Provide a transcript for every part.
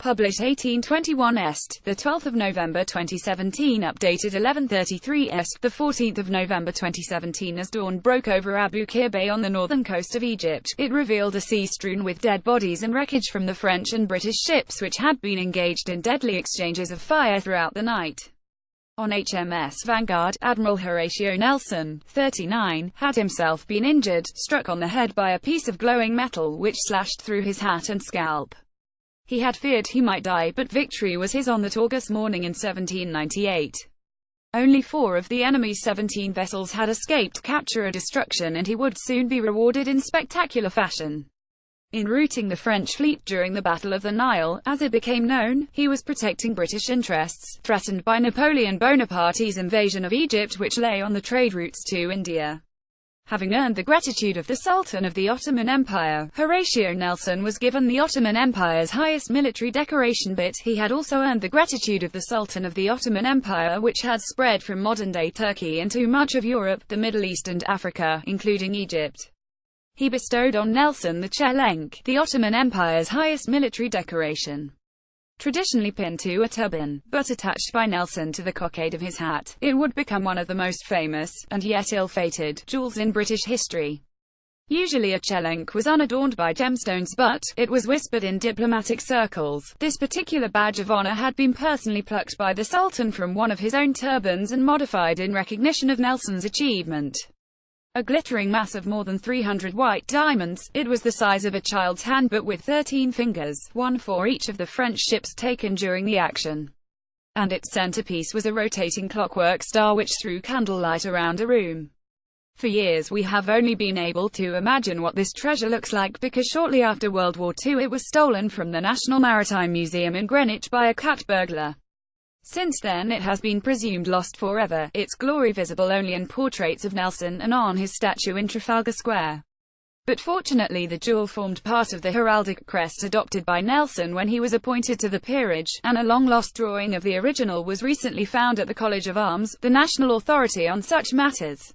Published 1821 Est, the 12th of November 2017. Updated 11:33 Est, the 14th of November 2017. As dawn broke over Abu Qir Bay on the northern coast of Egypt, it revealed a sea strewn with dead bodies and wreckage from the French and British ships which had been engaged in deadly exchanges of fire throughout the night. On HMS Vanguard, Admiral Horatio Nelson, 39, had himself been injured, struck on the head by a piece of glowing metal which slashed through his hat and scalp. He had feared he might die, but victory was his on that August morning in 1798. Only 4 of the enemy's 17 vessels had escaped capture or destruction, and he would soon be rewarded in spectacular fashion. In routing the French fleet during the Battle of the Nile, as it became known, he was protecting British interests, threatened by Napoleon Bonaparte's invasion of Egypt, which lay on the trade routes to India. Having earned the gratitude of the Sultan of the Ottoman Empire, Horatio Nelson was given the Ottoman Empire's highest military decoration, but he had also earned the gratitude of the Sultan of the Ottoman Empire, which had spread from modern-day Turkey into much of Europe, the Middle East and Africa, including Egypt. He bestowed on Nelson the Çelenk, the Ottoman Empire's highest military decoration. Traditionally pinned to a turban, but attached by Nelson to the cockade of his hat, it would become one of the most famous, and yet ill-fated, jewels in British history. Usually a Çelenk was unadorned by gemstones, but, it was whispered in diplomatic circles, this particular badge of honor had been personally plucked by the Sultan from one of his own turbans and modified in recognition of Nelson's achievement. A glittering mass of more than 300 white diamonds, it was the size of a child's hand but with 13 fingers, one for each of the French ships taken during the action. And its centerpiece was a rotating clockwork star which threw candlelight around a room. For years we have only been able to imagine what this treasure looks like, because shortly after World War II it was stolen from the National Maritime Museum in Greenwich by a cat burglar. Since then it has been presumed lost forever, its glory visible only in portraits of Nelson and on his statue in Trafalgar Square. But fortunately the jewel formed part of the heraldic crest adopted by Nelson when he was appointed to the peerage, and a long-lost drawing of the original was recently found at the College of Arms, the national authority on such matters.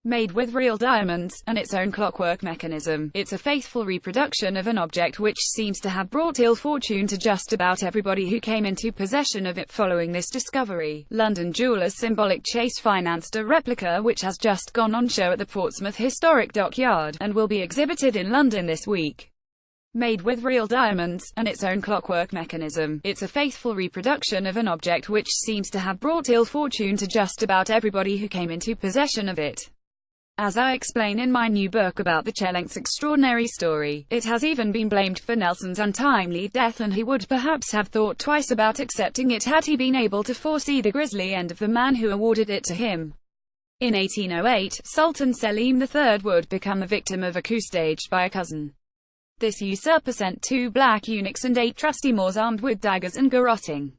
Made with real diamonds, and its own clockwork mechanism, it's a faithful reproduction of an object which seems to have brought ill fortune to just about everybody who came into possession of it following this discovery. London jewellers Symbolic Chase financed a replica which has just gone on show at the Portsmouth Historic Dockyard, and will be exhibited in London this week. Made with real diamonds, and its own clockwork mechanism, it's a faithful reproduction of an object which seems to have brought ill fortune to just about everybody who came into possession of it. As I explain in my new book about the Çelenk's extraordinary story, it has even been blamed for Nelson's untimely death, and he would perhaps have thought twice about accepting it had he been able to foresee the grisly end of the man who awarded it to him. In 1808, Sultan Selim III would become the victim of a coup staged by a cousin. This usurper sent 2 black eunuchs and 8 trusty Moors armed with daggers and garroting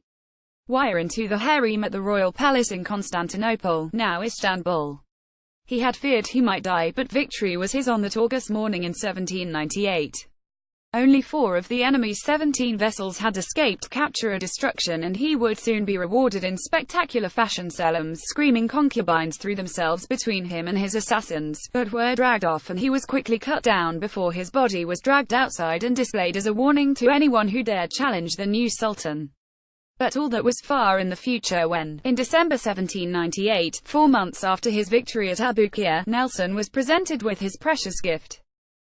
wire into the harem at the royal palace in Constantinople, now Istanbul. He had feared he might die, but victory was his on that August morning in 1798. Only 4 of the enemy's 17 vessels had escaped capture or destruction, and he would soon be rewarded in spectacular fashion. Selim's screaming concubines threw themselves between him and his assassins, but were dragged off, and he was quickly cut down before his body was dragged outside and displayed as a warning to anyone who dared challenge the new sultan. But all that was far in the future when, in December 1798, 4 months after his victory at Abu Qir, Nelson was presented with his precious gift.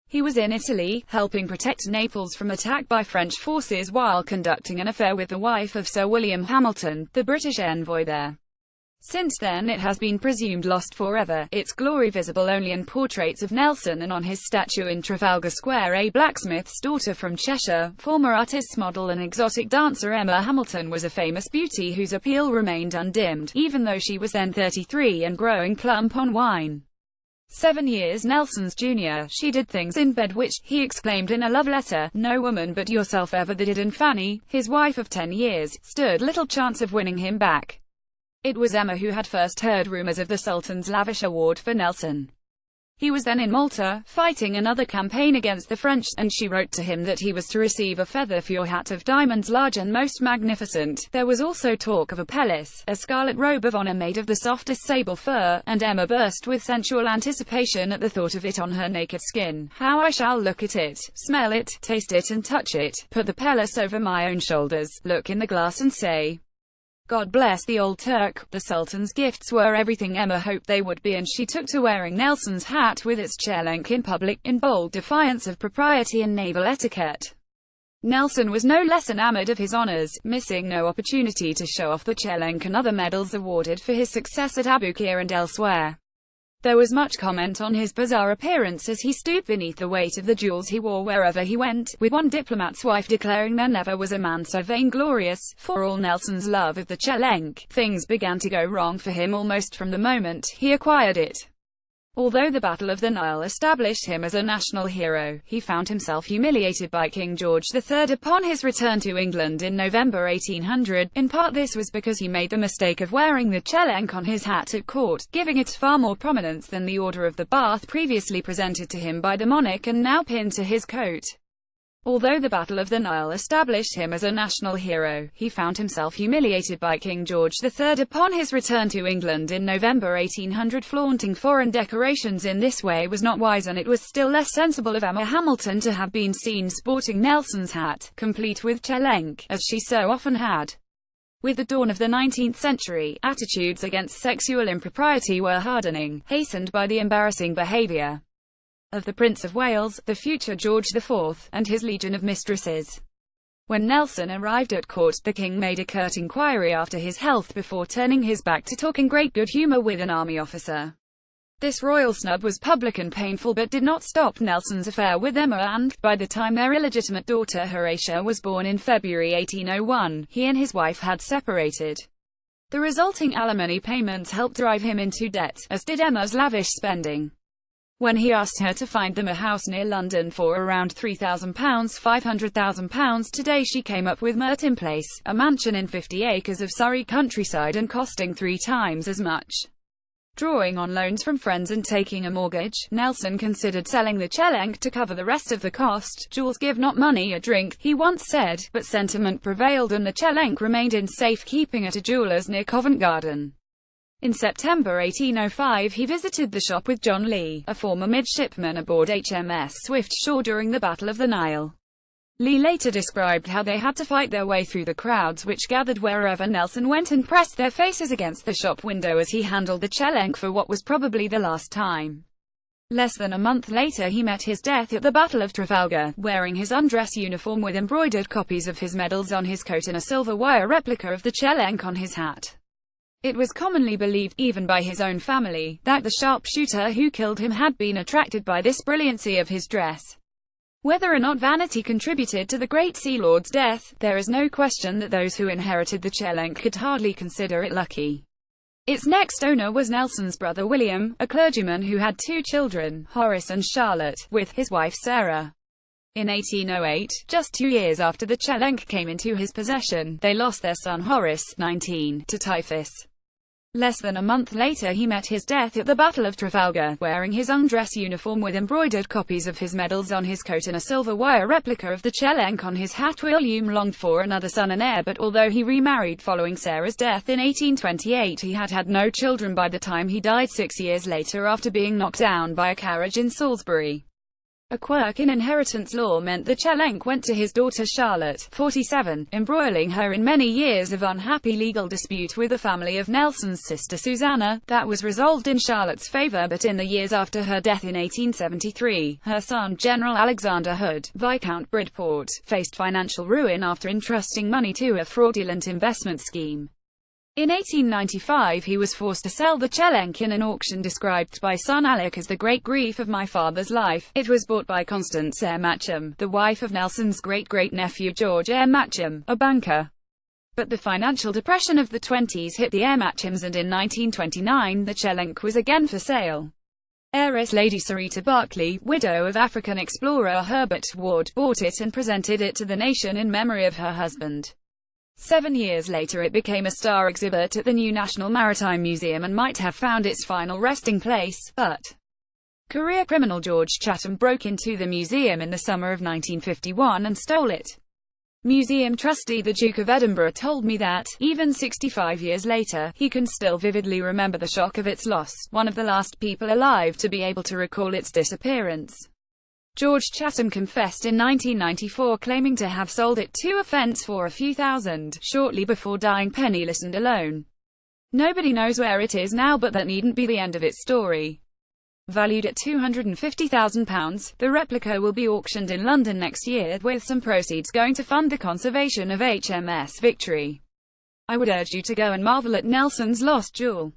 He was in Italy, helping protect Naples from attack by French forces while conducting an affair with the wife of Sir William Hamilton, the British envoy there. Since then it has been presumed lost forever, its glory visible only in portraits of Nelson and on his statue in Trafalgar Square. A blacksmith's daughter from Cheshire, former artist's model and exotic dancer Emma Hamilton was a famous beauty whose appeal remained undimmed, even though she was then 33 and growing plump on wine. 7 years Nelson's junior, she did things in bed which, he exclaimed in a love letter, no woman but yourself ever did, and Fanny, his wife of 10 years, stood little chance of winning him back. It was Emma who had first heard rumors of the Sultan's lavish award for Nelson. He was then in Malta, fighting another campaign against the French, and she wrote to him that he was to receive a feather for your hat of diamonds large and most magnificent. There was also talk of a pelisse, a scarlet robe of honor made of the softest sable fur, and Emma burst with sensual anticipation at the thought of it on her naked skin. How I shall look at it, smell it, taste it and touch it, put the pelisse over my own shoulders, look in the glass and say, God bless the old Turk. The Sultan's gifts were everything Emma hoped they would be, and she took to wearing Nelson's hat with its chelenk in public, in bold defiance of propriety and naval etiquette. Nelson was no less enamored of his honors, missing no opportunity to show off the chelenk and other medals awarded for his success at Abukir and elsewhere. There was much comment on his bizarre appearance as he stooped beneath the weight of the jewels he wore wherever he went, with one diplomat's wife declaring there never was a man so vainglorious. For all Nelson's love of the chelenk, things began to go wrong for him almost from the moment he acquired it. Although the Battle of the Nile established him as a national hero, he found himself humiliated by King George III upon his return to England in November 1800. In part this was because he made the mistake of wearing the chelenk on his hat at court, giving it far more prominence than the Order of the Bath previously presented to him by the monarch and now pinned to his coat. Although the Battle of the Nile established him as a national hero, he found himself humiliated by King George III upon his return to England in November 1800. Flaunting foreign decorations in this way was not wise, and it was still less sensible of Emma Hamilton to have been seen sporting Nelson's hat, complete with chelenk, as she so often had. With the dawn of the 19th century, attitudes against sexual impropriety were hardening, hastened by the embarrassing behavior of the Prince of Wales, the future George IV, and his legion of mistresses. When Nelson arrived at court, the king made a curt inquiry after his health before turning his back to talk in great good humor with an army officer. This royal snub was public and painful, but did not stop Nelson's affair with Emma, and, by the time their illegitimate daughter Horatia was born in February 1801, he and his wife had separated. The resulting alimony payments helped drive him into debt, as did Emma's lavish spending. When he asked her to find them a house near London for around £3,000, £500,000 today, she came up with Merton Place, a mansion in 50 acres of Surrey countryside and costing 3 times as much. Drawing on loans from friends and taking a mortgage, Nelson considered selling the chelenk to cover the rest of the cost. Jewels give not money a drink, he once said, but sentiment prevailed and the chelenk remained in safekeeping at a jeweller's near Covent Garden. In September 1805 he visited the shop with John Lee, a former midshipman aboard HMS Swiftsure during the Battle of the Nile. Lee later described how they had to fight their way through the crowds which gathered wherever Nelson went and pressed their faces against the shop window as he handled the chelenk for what was probably the last time. Less than a month later he met his death at the Battle of Trafalgar, wearing his undress uniform with embroidered copies of his medals on his coat and a silver wire replica of the chelenk on his hat. It was commonly believed, even by his own family, that the sharpshooter who killed him had been attracted by this brilliancy of his dress. Whether or not vanity contributed to the great Sea Lord's death, there is no question that those who inherited the chelenk could hardly consider it lucky. Its next owner was Nelson's brother William, a clergyman who had 2 children, Horace and Charlotte, with his wife Sarah. In 1808, just 2 years after the chelenk came into his possession, they lost their son Horace, 19, to typhus. Less than a month later he met his death at the Battle of Trafalgar, wearing his undress uniform with embroidered copies of his medals on his coat and a silver wire replica of the chelenk on his hat. William longed for another son and heir, but although he remarried following Sarah's death in 1828, he had no children by the time he died 6 years later after being knocked down by a carriage in Salisbury. A quirk in inheritance law meant the chelenk went to his daughter Charlotte, 47, embroiling her in many years of unhappy legal dispute with the family of Nelson's sister Susanna, that was resolved in Charlotte's favour. But in the years after her death in 1873, her son General Alexander Hood, Viscount Bridport, faced financial ruin after entrusting money to a fraudulent investment scheme. In 1895 he was forced to sell the chelenk in an auction described by son Alec as the great grief of my father's life. It was bought by Constance Eyre Matcham, the wife of Nelson's great-great-nephew George Eyre Matcham, a banker. But the financial depression of the 20s hit the Eyre Matchams, and in 1929 the chelenk was again for sale. Heiress Lady Sarita Barclay, widow of African explorer Herbert Ward, bought it and presented it to the nation in memory of her husband. 7 years later it became a star exhibit at the new National Maritime Museum and might have found its final resting place, but Career criminal George Chatham broke into the museum in the summer of 1951 and stole it. Museum trustee the Duke of Edinburgh told me that, even 65 years later, he can still vividly remember the shock of its loss, one of the last people alive to be able to recall its disappearance. George Chatham confessed in 1994, claiming to have sold it to a fence for a few thousand, shortly before dying penniless and alone. Nobody knows where it is now, but that needn't be the end of its story. Valued at £250,000, the replica will be auctioned in London next year, with some proceeds going to fund the conservation of HMS Victory. I would urge you to go and marvel at Nelson's Lost Jewel.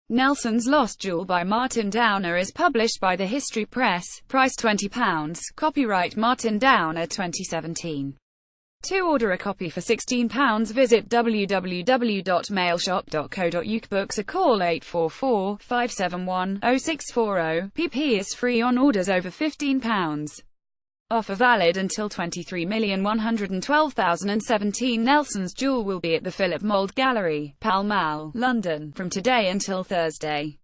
Nelson's Lost Jewel by Martin Downer is published by the History Press, price £20, copyright Martin Downer 2017. To order a copy for £16, visit www.mailshop.co.uk. Books a call 844-571-0640. PP is free on orders over £15. Offer valid until 23,112,017. Nelson's Jewel will be at the Philip Mould Gallery, Pall Mall, London, from today until Thursday.